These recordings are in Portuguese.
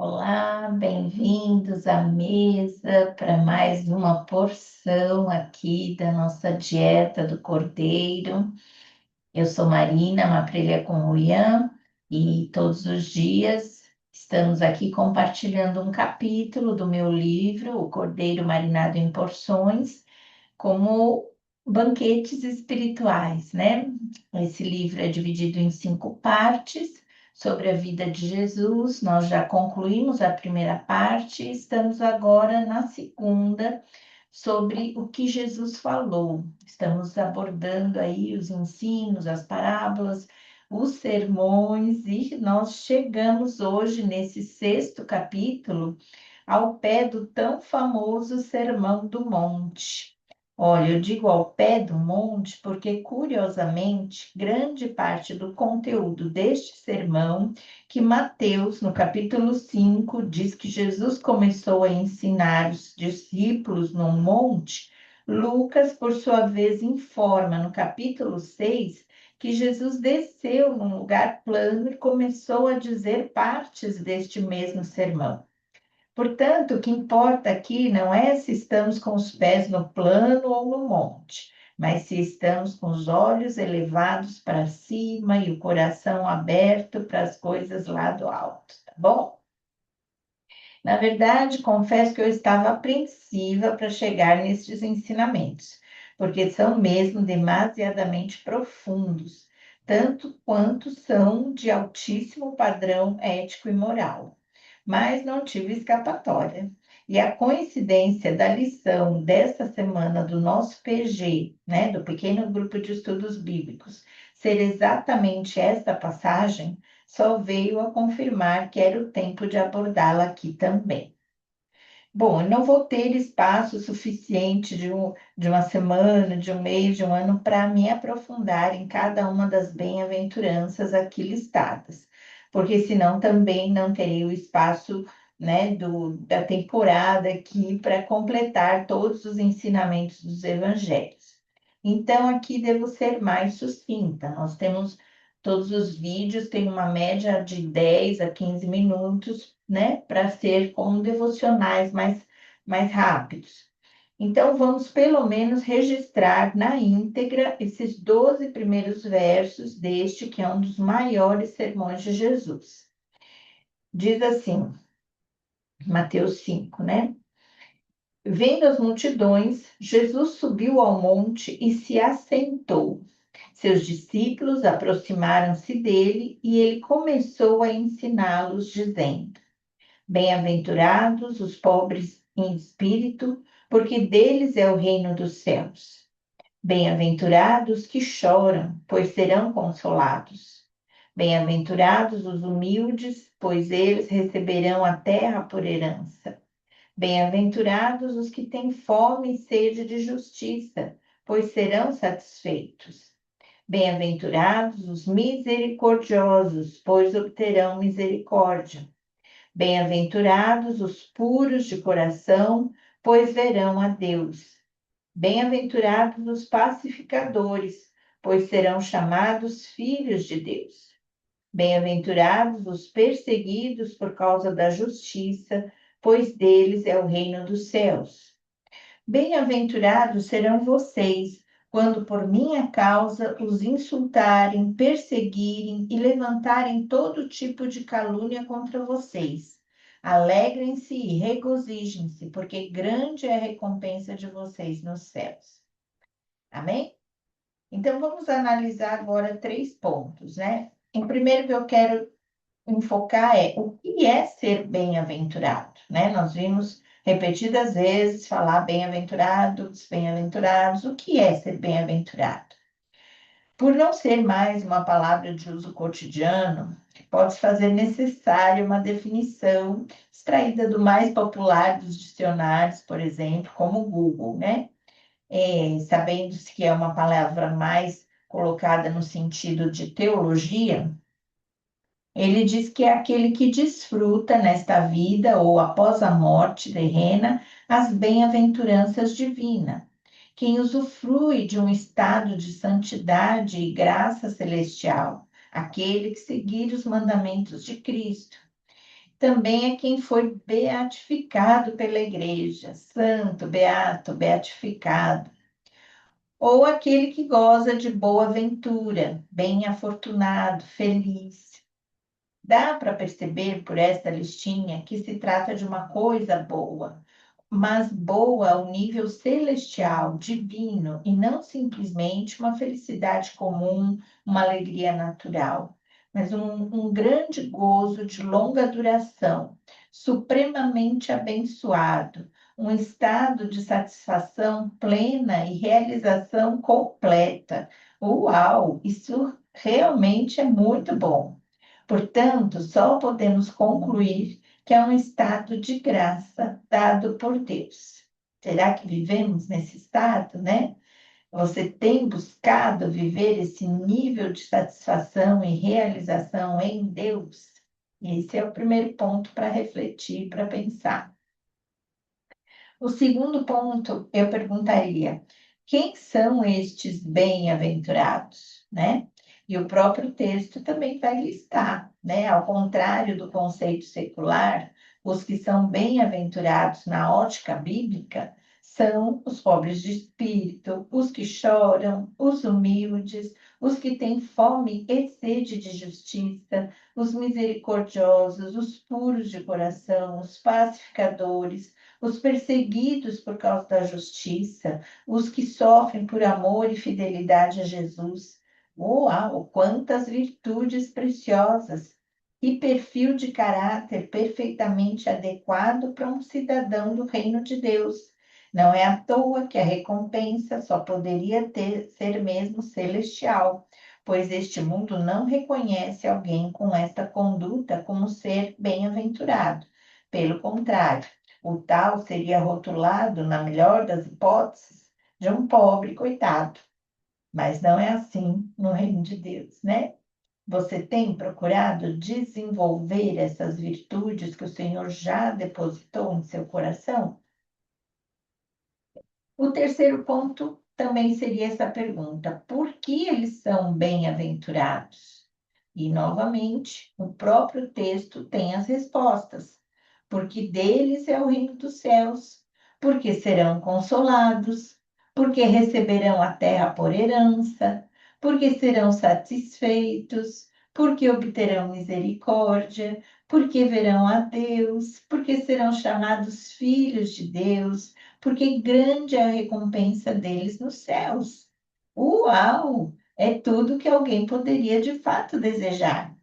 Olá, bem-vindos à mesa para mais uma porção aqui da nossa dieta do Cordeiro. Eu sou Marina, Maprilha com o Ian, e todos os dias estamos aqui compartilhando um capítulo do meu livro, O Cordeiro Marinado em Porções, como banquetes espirituais, né? Esse livro é dividido em 5 partes sobre a vida de Jesus. Nós já concluímos a primeira parte, e estamos agora na segunda, sobre o que Jesus falou. Estamos abordando aí os ensinos, as parábolas, os sermões, e nós chegamos hoje nesse sexto capítulo ao pé do tão famoso Sermão do Monte. Olha, eu digo ao pé do monte porque, curiosamente, grande parte do conteúdo deste sermão, que Mateus, no capítulo 5, diz que Jesus começou a ensinar os discípulos no monte, Lucas, por sua vez, informa no capítulo 6 que Jesus desceu num lugar plano e começou a dizer partes deste mesmo sermão. Portanto, o que importa aqui não é se estamos com os pés no plano ou no monte, mas se estamos com os olhos elevados para cima e o coração aberto para as coisas lá do alto, tá bom? Na verdade, confesso que eu estava apreensiva para chegar nestes ensinamentos, porque são mesmo demasiadamente profundos, tanto quanto são de altíssimo padrão ético e moral. Mas não tive escapatória. E a coincidência da lição desta semana do nosso PG, né, do Pequeno Grupo de Estudos Bíblicos, ser exatamente esta passagem, só veio a confirmar que era o tempo de abordá-la aqui também. Bom, eu não vou ter espaço suficiente de uma semana, de um mês, de um ano para me aprofundar em cada uma das bem-aventuranças aqui listadas, porque senão também não terei o espaço, né, da temporada aqui para completar todos os ensinamentos dos evangelhos. Então, aqui devo ser mais sucinta. Nós temos todos os vídeos, têm uma média de 10 a 15 minutos, né, para ser como devocionais mais rápidos. Então, vamos pelo menos registrar na íntegra esses 12 primeiros versos deste, que é um dos maiores sermões de Jesus. Diz assim, Mateus 5, né? Vendo as multidões, Jesus subiu ao monte e se assentou. Seus discípulos aproximaram-se dele e ele começou a ensiná-los, dizendo: Bem-aventurados os pobres em espírito, porque deles é o reino dos céus. Bem-aventurados que choram, pois serão consolados. Bem-aventurados os humildes, pois eles receberão a terra por herança. Bem-aventurados os que têm fome e sede de justiça, pois serão satisfeitos. Bem-aventurados os misericordiosos, pois obterão misericórdia. Bem-aventurados os puros de coração, pois verão a Deus. Bem-aventurados os pacificadores, pois serão chamados filhos de Deus. Bem-aventurados os perseguidos por causa da justiça, pois deles é o reino dos céus. Bem-aventurados serão vocês, quando por minha causa os insultarem, perseguirem e levantarem todo tipo de calúnia contra vocês. Alegrem-se e regozijem-se, porque grande é a recompensa de vocês nos céus. Amém? Então, vamos analisar agora 3 pontos, né? O primeiro que eu quero enfocar é o que é ser bem-aventurado, né? Nós vimos repetidas vezes falar bem-aventurados, bem-aventurados. O que é ser bem-aventurado? Por não ser mais uma palavra de uso cotidiano, pode fazer necessária uma definição extraída do mais popular dos dicionários, por exemplo, como o Google, né? Sabendo-se que é uma palavra mais colocada no sentido de teologia, ele diz que é aquele que desfruta nesta vida ou após a morte terrena as bem-aventuranças divinas, quem usufrui de um estado de santidade e graça celestial, aquele que seguir os mandamentos de Cristo. também é quem foi beatificado pela igreja, santo, beato, beatificado. Ou aquele que goza de boa ventura, bem afortunado, feliz. Dá para perceber por esta listinha que se trata de uma coisa boa, mas boa ao nível celestial, divino, e não simplesmente uma felicidade comum, uma alegria natural, mas um grande gozo de longa duração, supremamente abençoado, um estado de satisfação plena e realização completa. Uau, isso realmente é muito bom. Portanto, só podemos concluir que é um estado de graça dado por Deus. Será que vivemos nesse estado, né? Você tem buscado viver esse nível de satisfação e realização em Deus? Esse é o primeiro ponto para refletir, para pensar. O segundo ponto, eu perguntaria: quem são estes bem-aventurados, né? E o próprio texto também vai listar, né? Ao contrário do conceito secular, os que são bem-aventurados na ótica bíblica são os pobres de espírito, os que choram, os humildes, os que têm fome e sede de justiça, os misericordiosos, os puros de coração, os pacificadores, os perseguidos por causa da justiça, os que sofrem por amor e fidelidade a Jesus. Uau, quantas virtudes preciosas! Que perfil de caráter perfeitamente adequado para um cidadão do reino de Deus. Não é à toa que a recompensa só poderia ser mesmo celestial, pois este mundo não reconhece alguém com esta conduta como ser bem-aventurado. Pelo contrário, o tal seria rotulado, na melhor das hipóteses, de um pobre coitado. Mas não é assim no reino de Deus, né? Você tem procurado desenvolver essas virtudes que o Senhor já depositou em seu coração? O terceiro ponto também seria essa pergunta: por que eles são bem-aventurados? E, novamente, o próprio texto tem as respostas. Porque deles é o reino dos céus, porque serão consolados, porque receberão a terra por herança, porque serão satisfeitos, porque obterão misericórdia, porque verão a Deus, porque serão chamados filhos de Deus, porque grande é a recompensa deles nos céus. Uau! É tudo que alguém poderia de fato desejar.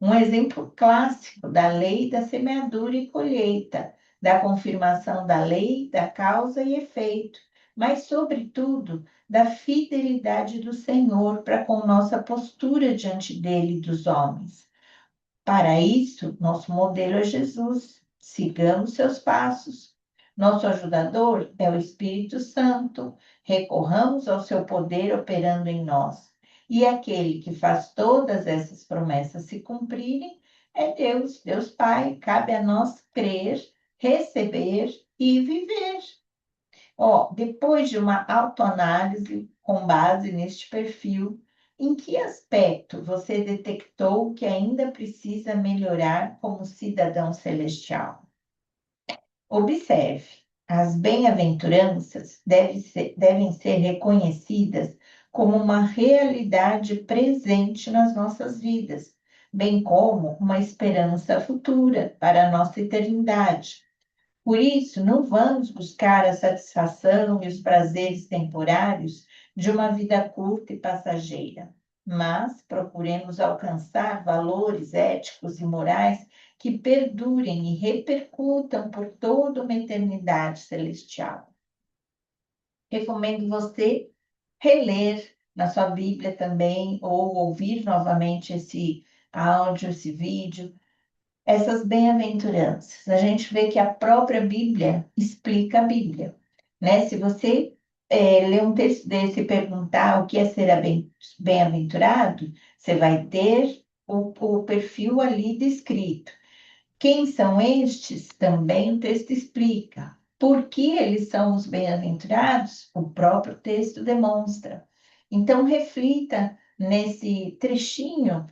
Um exemplo clássico da lei da semeadura e colheita, da confirmação da lei, da causa e efeito, mas, sobretudo, da fidelidade do Senhor para com nossa postura diante dele e dos homens. Para isso, nosso modelo é Jesus. Sigamos seus passos. Nosso ajudador é o Espírito Santo. Recorramos ao seu poder operando em nós. E aquele que faz todas essas promessas se cumprirem é Deus, Deus Pai. Cabe a nós crer, receber e viver. Depois de uma autoanálise com base neste perfil, em que aspecto você detectou que ainda precisa melhorar como cidadão celestial? Observe, as bem-aventuranças devem ser reconhecidas como uma realidade presente nas nossas vidas, bem como uma esperança futura para a nossa eternidade. Por isso, não vamos buscar a satisfação e os prazeres temporários de uma vida curta e passageira, mas procuremos alcançar valores éticos e morais que perdurem e repercutam por toda uma eternidade celestial. Recomendo você reler na sua Bíblia também, ou ouvir novamente esse áudio, esse vídeo, essas bem-aventuranças. A gente vê que a própria Bíblia explica a Bíblia, né? Se você ler um texto desse e perguntar o que é ser bem-aventurado, você vai ter o perfil ali descrito. Quem são estes? Também o texto explica. Por que eles são os bem-aventurados? O próprio texto demonstra. Então, reflita nesse trechinho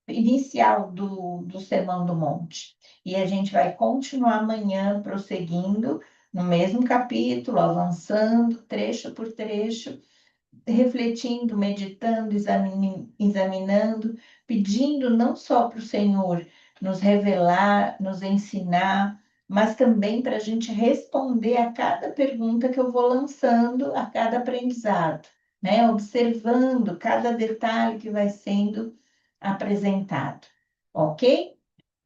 inicial do Sermão do Monte e a gente vai continuar amanhã prosseguindo no mesmo capítulo, avançando trecho por trecho, refletindo, meditando, examinando, pedindo não só para o Senhor nos revelar, nos ensinar, mas também para a gente responder a cada pergunta que eu vou lançando, a cada aprendizado, né? Observando cada detalhe que vai sendo apresentado, ok?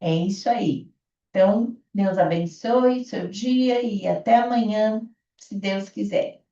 É isso aí. Então, Deus abençoe seu dia e até amanhã, se Deus quiser.